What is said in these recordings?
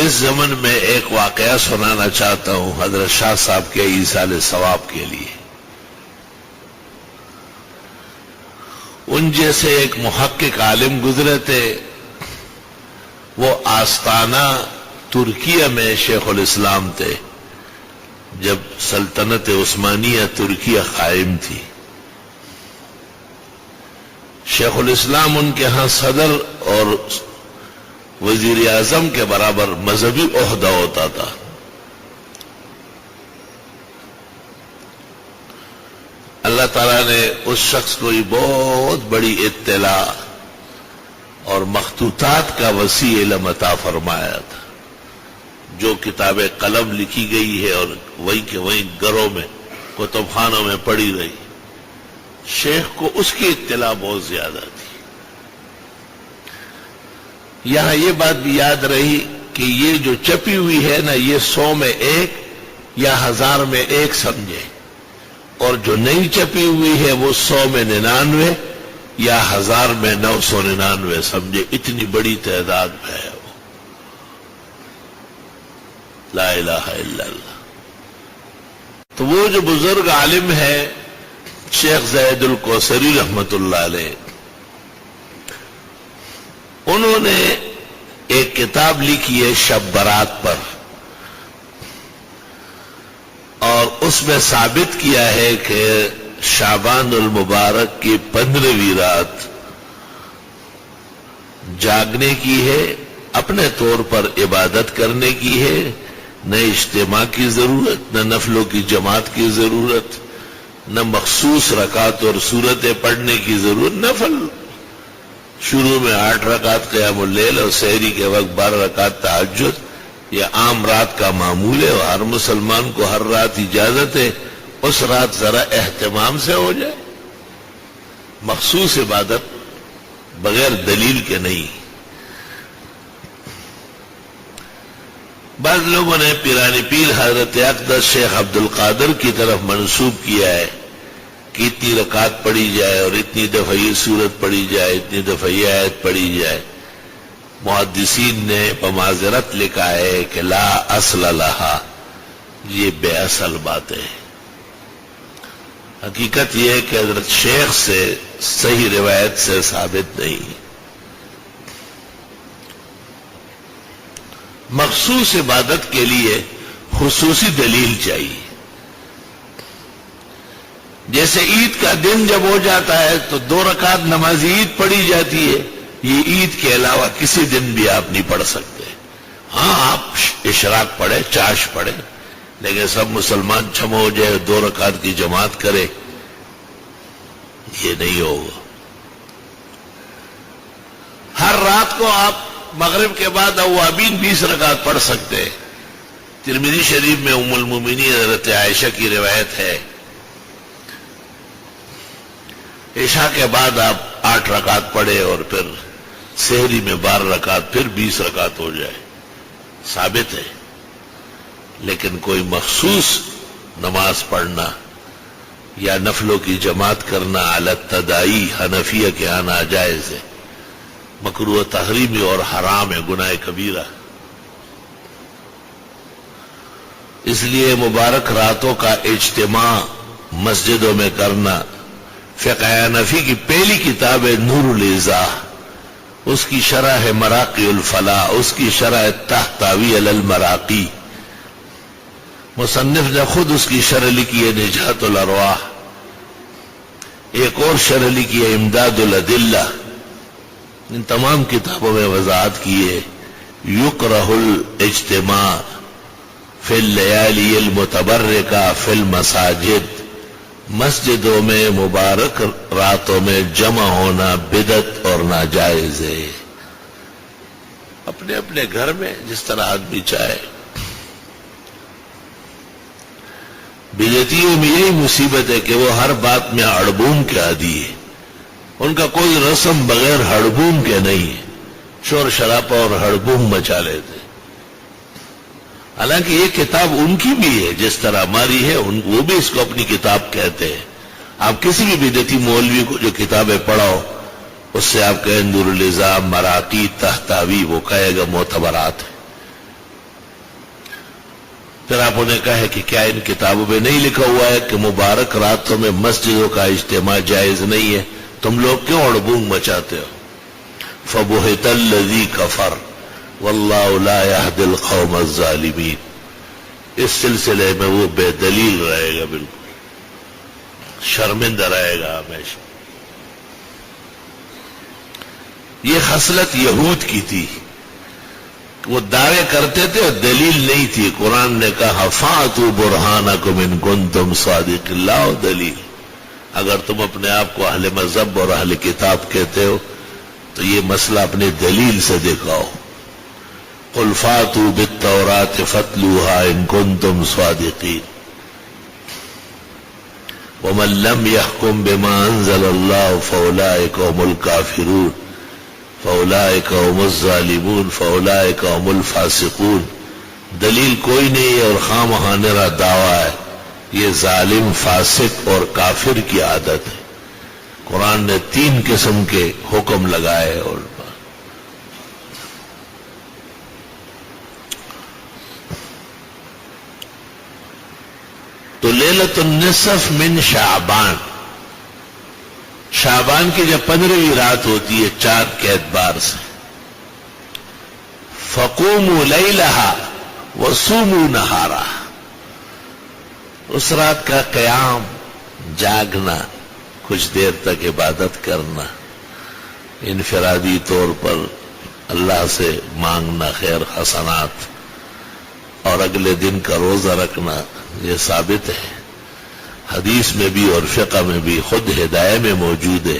اس زمن میں ایک واقعہ سنانا چاہتا ہوں حضرت شاہ صاحب کے ایصال ثواب کے لیے. ان جیسے ایک محقق عالم گزرے تھے. وہ آستانہ ترکیہ میں شیخ الاسلام تھے جب سلطنت عثمانیہ ترکیہ قائم تھی. شیخ الاسلام ان کے ہاں صدر اور وزیر اعظم کے برابر مذہبی عہدہ ہوتا تھا. اللہ تعالیٰ نے اس شخص کو یہ بہت بڑی اطلاع اور مخطوطات کا وسیع علم عطا فرمایا تھا. جو کتابیں قلم لکھی گئی ہے اور وہیں کے وہیں گھروں میں کتب خانوں میں پڑی رہی. شیخ کو اس کی اطلاع بہت زیادہ تھی. یہاں یہ بات بھی یاد رہی کہ یہ جو چپی ہوئی ہے نا یہ 100 میں 1 یا 1000 میں 1 سمجھے, اور جو نہیں چپی ہوئی ہے وہ 100 میں 99 یا 1000 میں 999 سمجھے. اتنی بڑی تعداد میں ہے وہ. لا الہ الا اللہ. تو وہ جو بزرگ عالم ہے شیخ زید الکوثری رحمت اللہ علیہ, انہوں نے ایک کتاب لکھی ہے شب برات پر, اور اس میں ثابت کیا ہے کہ شعبان المبارک کی 15ویں رات جاگنے کی ہے, اپنے طور پر عبادت کرنے کی ہے. نہ اجتماع کی ضرورت, نہ نفلوں کی جماعت کی ضرورت, نہ مخصوص رکعت اور سورتیں پڑھنے کی ضرورت. نفل شروع میں 8 رکعت قیام اللیل اور سحری کے وقت 12 رکعت تہجد, یہ عام رات کا معمول ہے, اور ہر مسلمان کو ہر رات اجازت ہے. اس رات ذرا اہتمام سے ہو جائے. مخصوص عبادت بغیر دلیل کے نہیں. بعض لوگوں نے پیرانی پیر حضرت اقدس شیخ عبد القادر کی طرف منسوب کیا ہے کہ اتنی رکعت پڑھی جائے اور اتنی دفعہ یہ سورت پڑھی جائے, اتنی دفعہ یہ آیت پڑھی جائے. محدثین نے بمعذرت لکھا ہے کہ لا اصل لہا, یہ بے اصل باتیں ہیں. حقیقت یہ ہے کہ حضرت شیخ سے صحیح روایت سے ثابت نہیں. مخصوص عبادت کے لیے خصوصی دلیل چاہیے. جیسے عید کا دن جب ہو جاتا ہے تو 2 رکعت نماز عید پڑھی جاتی ہے. یہ عید کے علاوہ کسی دن بھی آپ نہیں پڑھ سکتے. ہاں آپ اشراق پڑھیں, چاش پڑھیں, لیکن سب مسلمان جمع ہو جائے 2 رکعت کی جماعت کرے, یہ نہیں ہوگا. ہر رات کو آپ مغرب کے بعد اوابین 20 رکعت پڑھ سکتے ہیں. ترمذی شریف میں ام المومنین حضرت عائشہ کی روایت ہے, عشاء کے بعد آپ 8 رکعت پڑھے اور پھر سحری میں 12 رکعت, پھر 20 رکعت ہو جائے. ثابت ہے. لیکن کوئی مخصوص نماز پڑھنا یا نفلوں کی جماعت کرنا علی التدائی حنفیہ کے ہاں ناجائز ہے, مکروہ تحریمی اور حرام ہے, گناہ کبیرہ. اس لیے مبارک راتوں کا اجتماع مسجدوں میں کرنا, فقہ حنفی کی پہلی کتاب ہے نور الاضاء, اس کی شرح ہے مراقی الفلاح, اس کی شرح تحتاوی علی المراقی. مصنف نے خود اس کی شرح لکھی ہے نجات الارواح. ایک اور شرح لکھی ہے امداد الادلہ. ان تمام کتابوں میں وضاحت کی ہے یکرہ الاجتماع فی اللیالی المتبرکہ فی المساجد, مسجدوں میں مبارک راتوں میں جمع ہونا بدعت اور ناجائز ہے. اپنے اپنے گھر میں جس طرح آدمی چاہے. بدعتیوں میں یہی مصیبت ہے کہ وہ ہر بات میں ہڑبوم کے عادی ہے. ان کا کوئی رسم بغیر ہڑبوم کے نہیں ہے. شور شرابہ اور ہڑبوم مچا لیتے. حالانکہ یہ کتاب ان کی بھی ہے جس طرح ہماری ہے, وہ بھی اس کو اپنی کتاب کہتے ہیں. آپ کسی بھی بدعتی مولوی کو جو کتابیں پڑھاؤ اس سے آپ کہیں نور الاضاء, مراقی, تحتاوی, وہ کہے گا معتبرات ہے. پھر آپ انہیں کہے کہ کیا ان کتابوں میں نہیں لکھا ہوا ہے کہ مبارک راتوں میں مسجدوں کا اجتماع جائز نہیں ہے؟ تم لوگ کیوں اڑبونگ مچاتے ہو؟ فَبُهِتَ الَّذِي كَفَرَ وَاللَّهُ لَا يَهْدِي الْقَوْمَ الظَّالِمِينَ۔ اس سلسلے میں وہ بے دلیل رہے گا، بالکل شرمندہ رہے گا ہمیشہ۔ یہ خصلت یہود کی تھی، وہ دعوے کرتے تھے اور دلیل نہیں تھی۔ قرآن نے کہا فَأْتُوا بُرْهَانَكُمْ إِن كُنتُمْ صَادِقِينَ، لاؤ دلیل، اگر تم اپنے آپ کو اہل مذہب اور اہل کتاب کہتے ہو تو یہ مسئلہ اپنی دلیل سے دکھاؤ۔ قُلْ فَأْتُوا بِالتَّوْرَاةِ فَاتْلُوهَا إِن كُنتُمْ صَادِقِينَ وَمَن لَّمْ يَحْكُم بِمَا أَنزَلَ اللَّهُ فَأُولَٰئِكَ هُمُ الْكَافِرُونَ فَأُولَٰئِكَ هُمُ الظَّالِمُونَ فَأُولَٰئِكَ هُمُ الْفَاسِقُونَ۔ دلیل کوئی نہیں ہے اور خواہ مخواہ نرا دعویٰ ہے، یہ ظالم، فاسق اور کافر کی عادت ہے۔ قرآن نے 3 قسم کے حکم لگائے، اور تو لیلۃ النصف من شعبان، شعبان کی جب 15ویں رات ہوتی ہے چاند کے اعتبار سے، فقوموا لیلہا وصوموا نہارا، اس رات کا قیام، جاگنا، کچھ دیر تک عبادت کرنا، انفرادی طور پر اللہ سے مانگنا خیر حسنات، اور اگلے دن کا روزہ رکھنا، یہ ثابت ہے حدیث میں بھی اور فقہ میں بھی، خود ہدایہ میں موجود ہے۔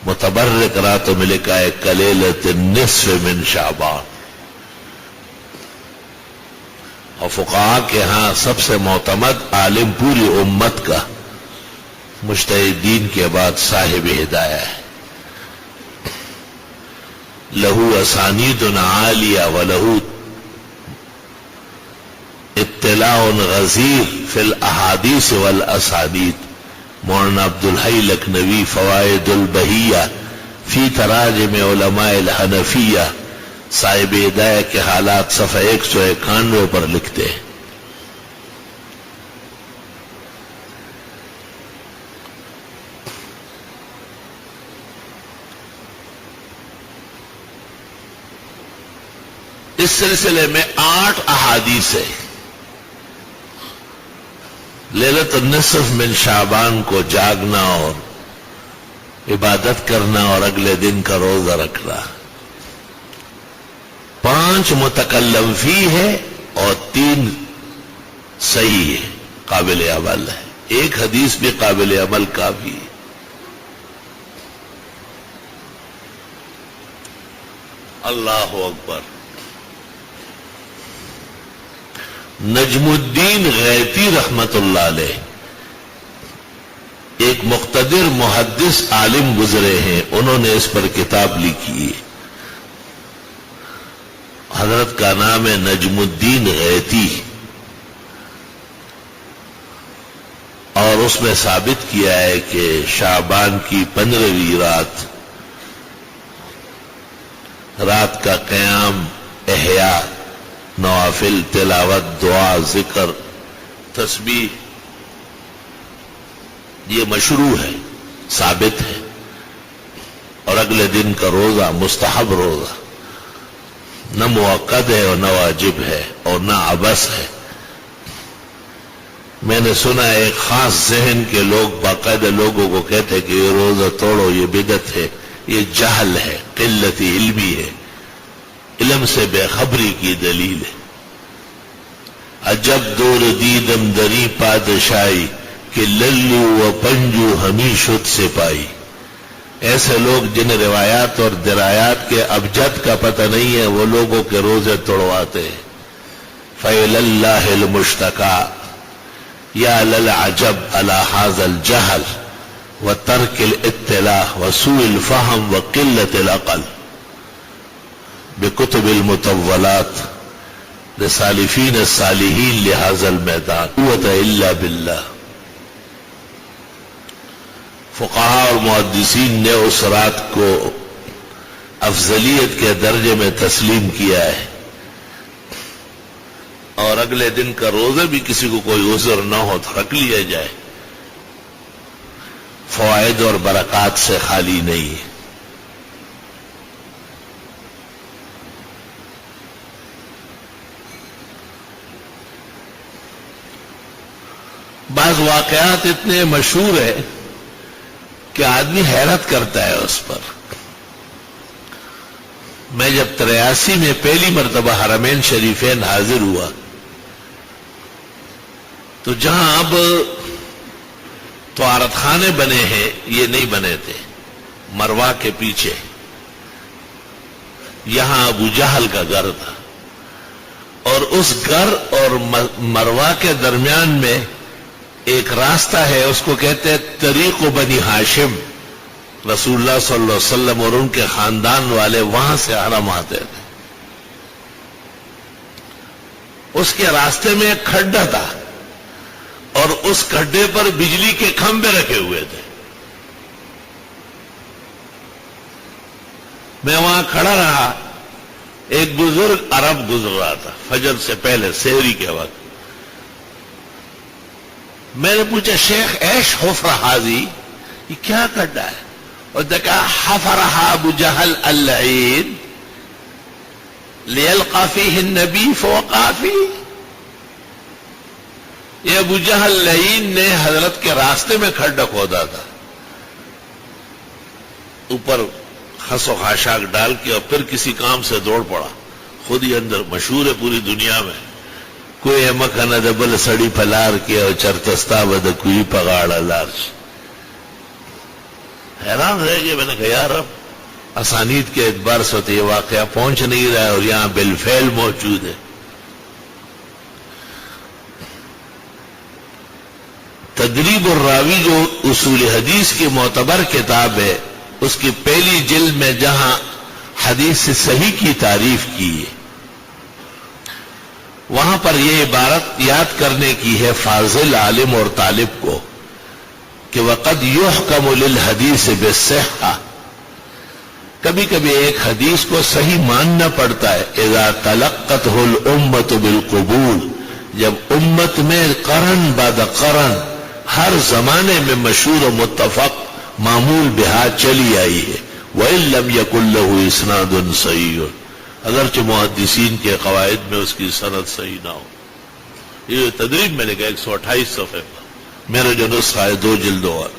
متبرک راتوں میں لکھا ہے کلیلۃ النصف من شعبان، اور فقہاء کے ہاں سب سے معتمد عالم پوری امت کا، مجتہدین کے بعد صاحب ہدایہ ہے۔ لہو اسانید عالیہ ولہو اطلاع غزیر فی الاحادیث والاسانید۔ مولانا عبدالحی لکھنوی فوائد البہیہ فی تراجم علماء الحنفیہ، صاحب ہدایہ کے حالات صفحہ 191 پر لکھتے ہیں۔ اس سلسلے میں 8 احادیث ہے۔ لیلۃ النصف من شعبان کو جاگنا اور عبادت کرنا اور اگلے دن کا روزہ رکھنا، 5 متکلم فی ہے اور 3 صحیح ہے، قابل عمل ہے، ایک حدیث بھی قابل عمل کا بھی ہے۔ اللہ اکبر۔ نجم الدین غیتی رحمت اللہ علیہ ایک مقتدر محدث عالم گزرے ہیں، انہوں نے اس پر کتاب لکھی ہے، حضرت کا نام ہے نجم الدین غیتی، اور اس میں ثابت کیا ہے کہ شعبان کی 15ویں رات کا قیام، احیاء، نوافل، تلاوت، دعا، ذکر، تسبیح، یہ مشروع ہے، ثابت ہے، اور اگلے دن کا روزہ مستحب روزہ، نہ موقت ہے اور نہ واجب ہے اور نہ عبث ہے۔ میں نے سنا ہے ایک خاص ذہن کے لوگ باقاعدہ لوگوں کو کہتے ہیں کہ یہ روزہ توڑو، یہ بدعت ہے، یہ جہل ہے، قلت علمی ہے، علم سے بے خبری کی دلیل ہے۔ عجب دور دیدم دری پادشاہی کہ للو و پنجو ہمیں شد سے پائی۔ ایسے لوگ جن روایات اور درایات کے ابجد کا پتہ نہیں ہے، وہ لوگوں کے روزے توڑواتے ہیں۔ فَإِلَى اللَّهِ الْمُشْتَكَى يَا لَلْعَجَبْ عَلَى هَذَا الْجَهْلِ وَتَرْكِ الْاطِّلَاعِ وَسُوءِ الْفَهْمِ وَقِلَّةِ الْعَقْلِ بِكُتُبِ الْمُطَوَّلَاتِ لِصَالِفِينَ الصَّالِحِينَ لِهَذَا الْمَيْدَانِ قُوَّةَ إِلَّا بِاللَّهِ۔ فقہاء اور محدثین نے اس رات کو افضلیت کے درجے میں تسلیم کیا ہے، اور اگلے دن کا روزہ بھی کسی کو کوئی عذر نہ ہو تو رکھ لیا جائے، فوائد اور برکات سے خالی نہیں ہے۔ بعض واقعات اتنے مشہور ہیں کہ آدمی حیرت کرتا ہے اس پر۔ میں جب 83 میں پہلی مرتبہ حرمین شریفین حاضر ہوا تو جہاں اب طہارت خانے بنے ہیں یہ نہیں بنے تھے، مروا کے پیچھے یہاں ابو جہل کا گھر تھا، اور اس گھر اور مروا کے درمیان میں ایک راستہ ہے، اس کو کہتے ہیں طریق بنی ہاشم۔ رسول اللہ صلی اللہ علیہ وسلم اور ان کے خاندان والے وہاں سے حرم آتے تھے۔ اس کے راستے میں ایک کھڈا تھا اور اس کھڈے پر بجلی کے کھمبے رکھے ہوئے تھے۔ میں وہاں کھڑا رہا، ایک بزرگ عرب گزر رہا تھا فجر سے پہلے سحری کے وقت۔ میں نے پوچھا شیخ ایش حفرہ حاضی، یہ کیا کھڈا ہے؟ اور دیکھا حفرہا ابو جہل اللعین لیلقا فیہ النبی فوقع فیہ، یہ ابو جہل لعین نے حضرت کے راستے میں کھڈا کھودا تھا، اوپر خس و خاشاک ڈال کے، اور پھر کسی کام سے دوڑ پڑا، خود ہی اندر مشہور ہے پوری دنیا میں، کوئی مکھن دبل سڑی پھلار کے اور چرتستا بد کوئی پگاڑ لارش۔ حیران رہ گئے، میں نے کہا یار اب اسانید کے اعتبار سے تو یہ واقعہ پہنچ نہیں رہا ہے اور یہاں بالفعل موجود ہے۔ تدریب الراوی جو اصول حدیث کی معتبر کتاب ہے، اس کی پہلی جلد میں جہاں حدیث صحیح کی تعریف کی ہے، وہاں پر یہ عبارت یاد کرنے کی ہے فاضل عالم اور طالب کو کہ وقد یحکم للحدیث بالصحہ، کبھی کبھی ایک حدیث کو صحیح ماننا پڑتا ہے، اذا تلقتہ الامت بالقبول، جب امت میں قرن بعد قرن ہر زمانے میں مشہور و متفق معمول بہا چلی آئی ہے، وَإِن لَمْ يَكُنْ لَهُ إِسْنَادٌ صَحِيحٌ، اگرچہ محدثین کے قواعد میں اس کی سند صحیح نہ ہو۔ یہ تدریب میں نے کہا 128 صفحے پر، میرا جو نسخہ ہے 2 جلدوں والا۔